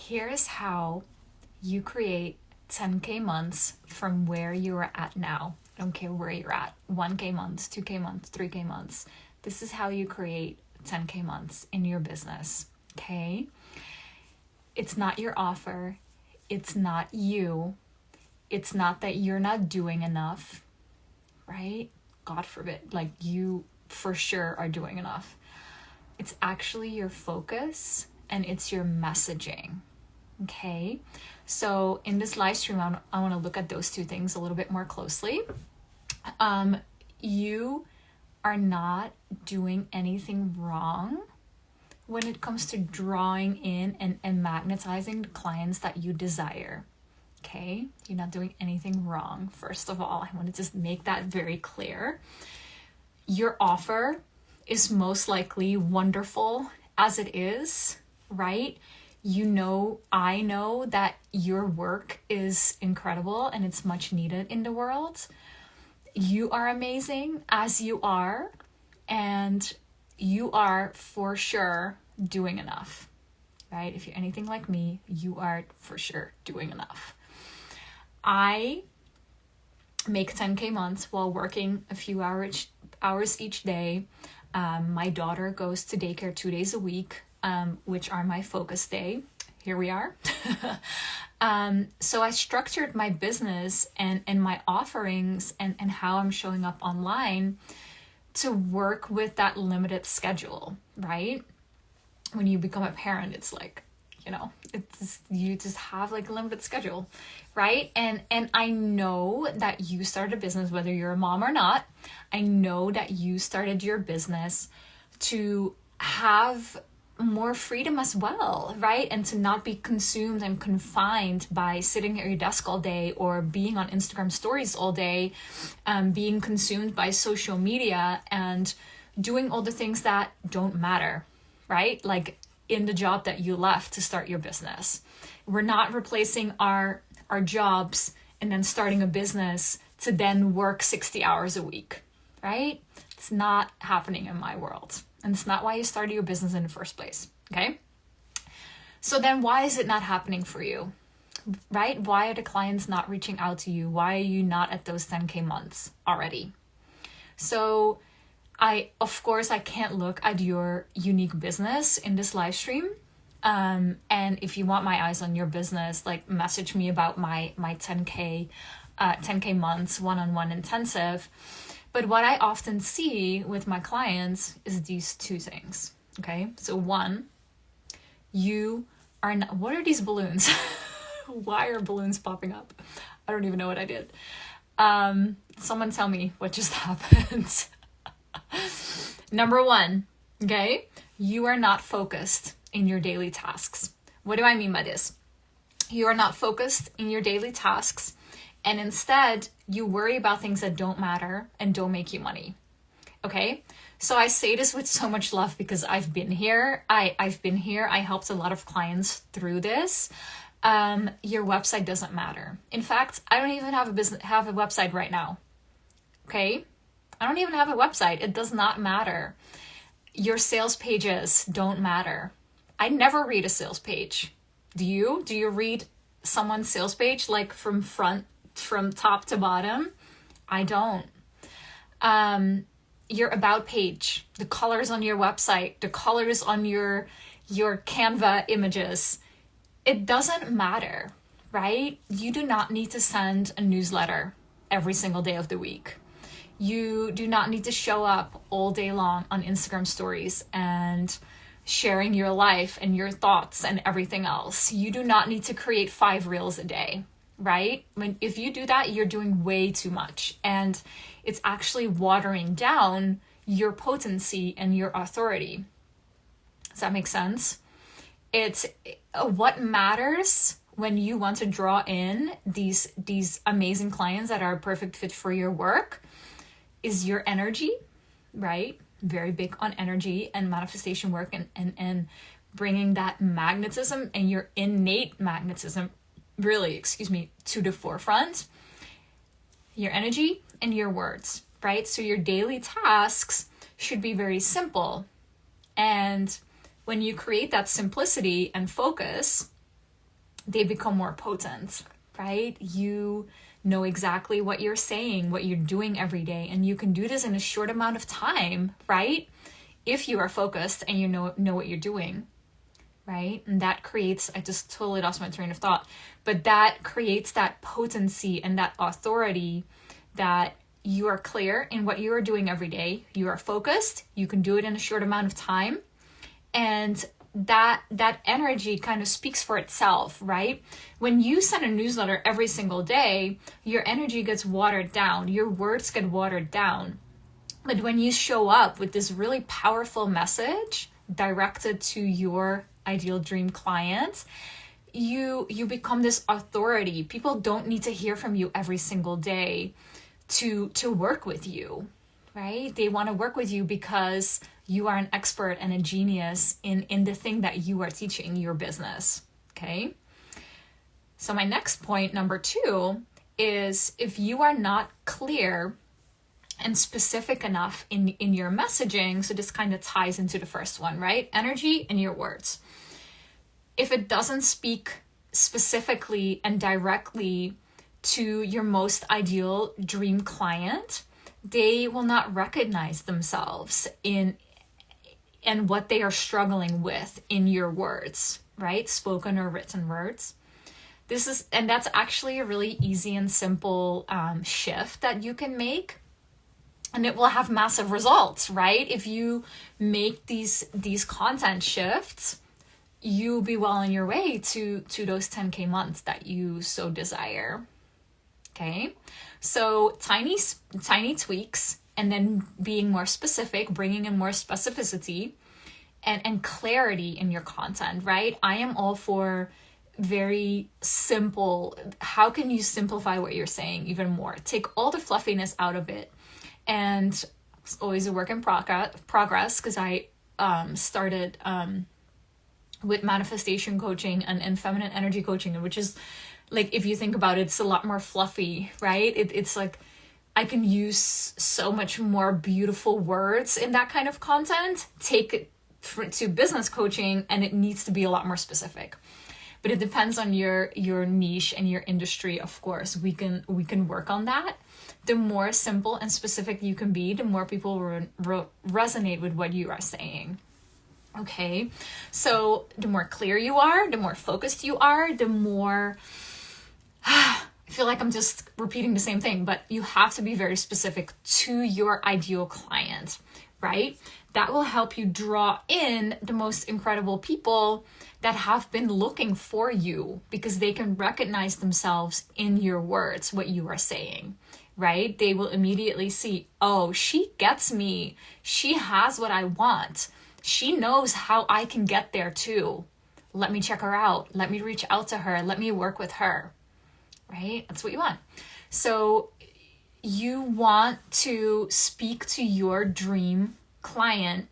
here's how you create 10K months from where you are at now. I don't care where you're at. 1K months, 2K months, 3K months. This is how you create 10K months in your business. Okay? It's not your offer. It's not you. It's not that you're not doing enough, right? God forbid, like you for sure are doing enough. It's actually your focus and it's your messaging. Okay? So in this live stream, I want to look at those two things a little bit more closely. You are not doing anything wrong when it comes to drawing in and magnetizing the clients that you desire. Okay? You're not doing anything wrong. First of all, I want to just make that very clear. Your offer is most likely wonderful as it is, right? I know that your work is incredible and it's much needed in the world. You are amazing as you are, and you are for sure doing enough, right? If you're anything like me, you are for sure doing enough. I make 10K months while working a few hours each day. My daughter goes to daycare 2 days a week, which are my focus day. Here we are. So I structured my business and my offerings and how I'm showing up online to work with that limited schedule, right? When you become a parent, it's like, you just have like a limited schedule, right? And I know that you started a business, whether you're a mom or not. I know that you started your business to have more freedom as well, right? And to not be consumed and confined by sitting at your desk all day or being on Instagram stories all day, being consumed by social media and doing all the things that don't matter, right? Like in the job that you left to start your business. We're not replacing our jobs and then starting a business to then work 60 hours a week, right? It's not happening in my world. And it's not why you started your business in the first place, okay? So then why is it not happening for you, right? Why are the clients not reaching out to you? Why are you not at those 10K months already? So of course, I can't look at your unique business in this live stream. And if you want my eyes on your business, like message me about my 10K months one-on-one intensive. But what I often see with my clients is these two things, okay? So one, you are not, what are these balloons? Why are balloons popping up? I don't even know what I did. Someone tell me what just happened. Number one, okay? You are not focused in your daily tasks. What do I mean by this? You are not focused in your daily tasks, and instead you worry about things that don't matter and don't make you money. Okay? So I say this with so much love because I've been here. I've been here. I helped a lot of clients through this. Your website doesn't matter. In fact, I don't even have a website right now. Okay? I don't even have a website. It does not matter. Your sales pages don't matter. I never read a sales page. Do you? Do you read someone's sales page like from top to bottom? I don't. Your about page, the colors on your website, the colors on your Canva images, it doesn't matter, right? You do not need to send a newsletter every single day of the week. You do not need to show up all day long on Instagram stories and sharing your life and your thoughts and everything else. You do not need to create 5 reels a day, right? If you do that, you're doing way too much. And it's actually watering down your potency and your authority. Does that make sense? It's what matters when you want to draw in these amazing clients that are a perfect fit for your work is your energy, right? Very big on energy and manifestation work and bringing that magnetism and your innate magnetism really, to the forefront. Your energy and your words, right? So your daily tasks should be very simple. And when you create that simplicity and focus, they become more potent, right? You know exactly what you're saying, what you're doing every day, and you can do this in a short amount of time, right? If you are focused and you know what you're doing, right? And that creates, I just totally lost my train of thought, but that creates that potency and that authority that you are clear in what you are doing every day. You are focused, you can do it in a short amount of time, and that energy kind of speaks for itself, right? When you send a newsletter every single day, your energy gets watered down, your words get watered down. But when you show up with this really powerful message directed to your ideal dream client, you become this authority. People don't need to hear from you every single day to work with you, right? They want to work with you because you are an expert and a genius in the thing that you are teaching your business, okay? So my next point, number 2, is if you are not clear and specific enough in your messaging, so this kind of ties into the first one, right? Energy in your words. If it doesn't speak specifically and directly to your most ideal dream client, they will not recognize themselves in what they are struggling with in your words, right? Spoken or written words. That's actually a really easy and simple shift that you can make. And it will have massive results, right? If you make these content shifts, you'll be well on your way to those 10K months that you so desire. Okay, so tiny tweaks, and then being more specific, bringing in more specificity and clarity in your content, right? I am all for very simple. How can you simplify what you're saying even more? Take all the fluffiness out of it. And it's always a work in progress because I started with manifestation coaching and feminine energy coaching, which is like, if you think about it, it's a lot more fluffy, right? It's like I can use so much more beautiful words in that kind of content. Take it to business coaching and it needs to be a lot more specific. But it depends on your niche and your industry, of course. We can work on that. The more simple and specific you can be, the more people resonate with what you are saying. Okay, so the more clear you are, the more focused you are, the more... I feel like I'm just repeating the same thing, but you have to be very specific to your ideal client, right? That will help you draw in the most incredible people that have been looking for you because they can recognize themselves in your words, what you are saying, right? They will immediately see, oh, she gets me. She has what I want. She knows how I can get there too. Let me check her out. Let me reach out to her. Let me work with her, right? That's what you want. So you want to speak to your dream client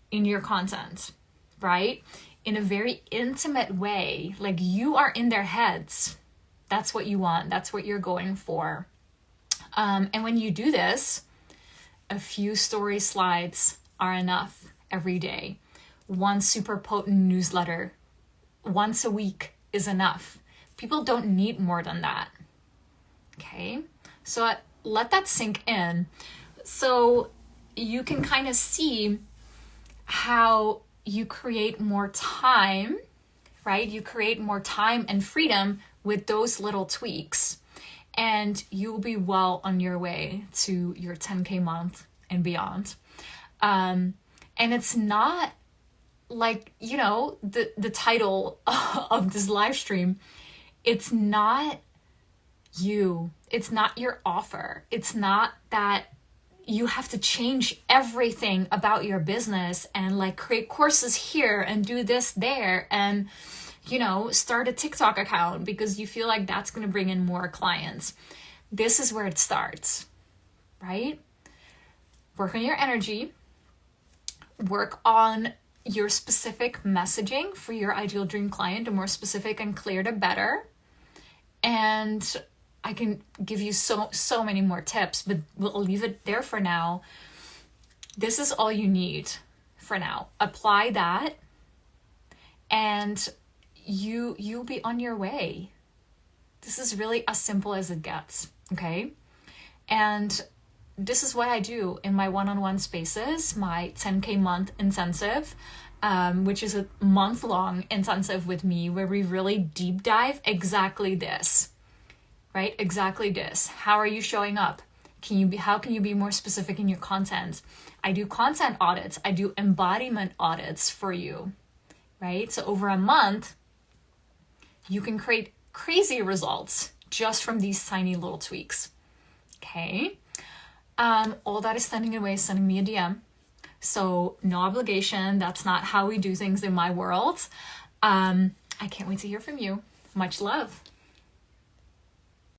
in your content, right? In a very intimate way, like you are in their heads. That's what you want. That's what you're going for. And when you do this, a few story slides are enough every day. One super potent newsletter once a week is enough. People don't need more than that. Okay, so let that sink in. So you can kind of see how you create more time, right? You create more time and freedom with those little tweaks, and you'll be well on your way to your 10K month and beyond. And it's not like, you know, the title of this live stream, it's not you. It's not your offer. It's not that you have to change everything about your business and like create courses here and do this there and, you know, start a TikTok account because you feel like that's going to bring in more clients. This is where it starts, right? Work on your energy. Work on your specific messaging for your ideal dream client. The more specific and clear, the better. And I can give you so many more tips, but we'll leave it there for now. This is all you need for now. Apply that, and you'll be on your way. This is really as simple as it gets, okay? And this is what I do in my one-on-one spaces, my 10K month intensive, which is a month-long intensive with me where we really deep dive exactly this, right? Exactly this. How are you showing up? How can you be more specific in your content? I do content audits. I do embodiment audits for you, right? So over a month, you can create crazy results just from these tiny little tweaks, okay? All that is standing in the way is sending me a DM. So no obligation. That's not how we do things in my world. I can't wait to hear from you. Much love.